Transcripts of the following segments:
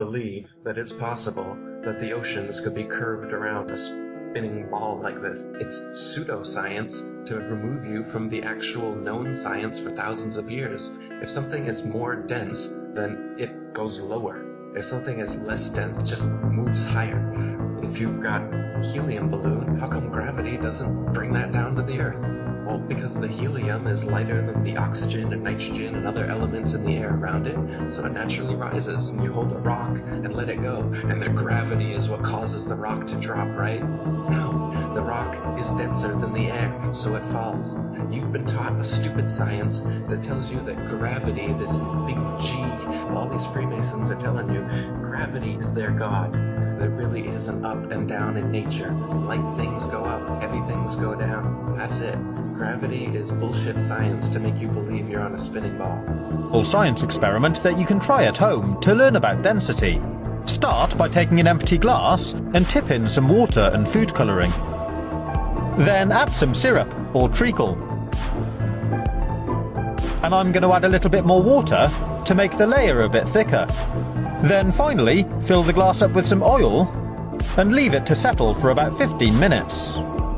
believe that it's possible that the oceans could be curved around a spinning ball like this. It's pseudoscience to remove you from the actual known science for thousands of years. If something is more dense, then it goes lower. If something is less dense, it just moves higher. If you've got a helium balloon, how come gravity doesn't bring that down to the Earth? Well, because the helium is lighter than the oxygen and nitrogen and other elements in the air around it, so it naturally rises. And you hold a rock and let it go, and the gravity is what causes the rock to drop, right? No, the rock is denser than the air, so it falls. You've been taught a stupid science that tells you that gravity, this big G, all these Freemasons are telling you, gravity is their god. There really is an up and down in nature. Light things go up, heavy things go down. That's it. Gravity is bullshit science to make you believe you're on a spinning ball. Science experiment that you can try at home to learn about density. Start by taking an empty glass and tip in some water and food colouring. Then add some syrup or treacle. And I'm going to add a little bit more water to make the layer a bit thicker. Then finally, fill the glass up with some oil and leave it to settle for about 15 minutes.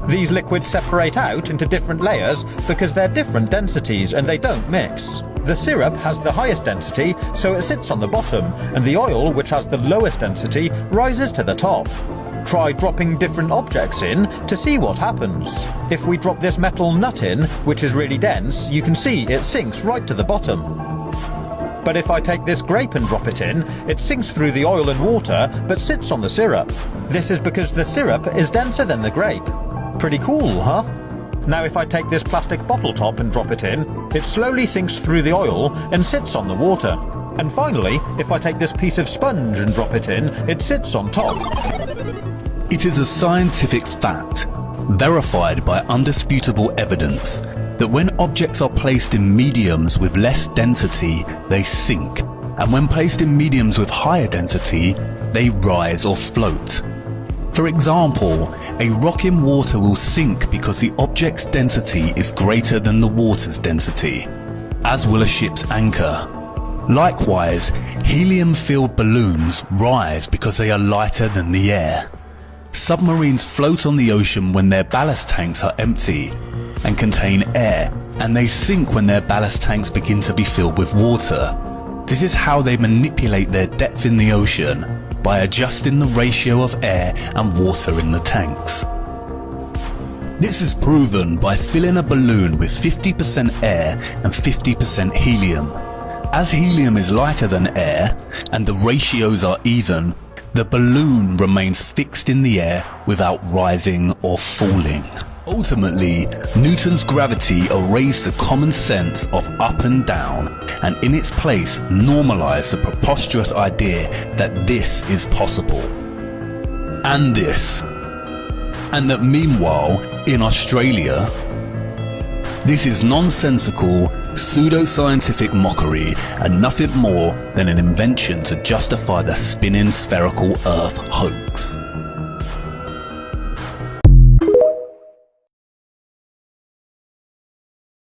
These liquids separate out into different layers because they're different densities and they don't mix. The syrup has the highest density, so it sits on the bottom, and the oil, which has the lowest density, rises to the top. Try dropping different objects in to see what happens. If we drop this metal nut in, which is really dense, you can see it sinks right to the bottom. But if I take this grape and drop it in, it sinks through the oil and water, but sits on the syrup. This is because the syrup is denser than the grape. Pretty cool, huh? Now if I take this plastic bottle top and drop it in, it slowly sinks through the oil and sits on the water. And finally, if I take this piece of sponge and drop it in, it sits on top. It is a scientific fact, verified by undisputable evidence, that when objects are placed in mediums with less density, they sink, and when placed in mediums with higher density, they rise or float. For example, a rock in water will sink because the object's density is greater than the water's density, as will a ship's anchor. Likewise, helium-filled balloons rise because they are lighter than the air. Submarines float on the ocean when their ballast tanks are empty and contain air, and they sink when their ballast tanks begin to be filled with water. This is how they manipulate their depth in the ocean, by adjusting the ratio of air and water in the tanks. This is proven by filling a balloon with 50% air and 50% helium. As helium is lighter than air, and the ratios are even, the balloon remains fixed in the air without rising or falling. Ultimately, Newton's gravity erased the common sense of up and down, and in its place normalized the preposterous idea that this is possible. And this. And that meanwhile, in Australia, this is nonsensical, pseudo-scientific mockery and nothing more than an invention to justify the spinning spherical Earth hoax.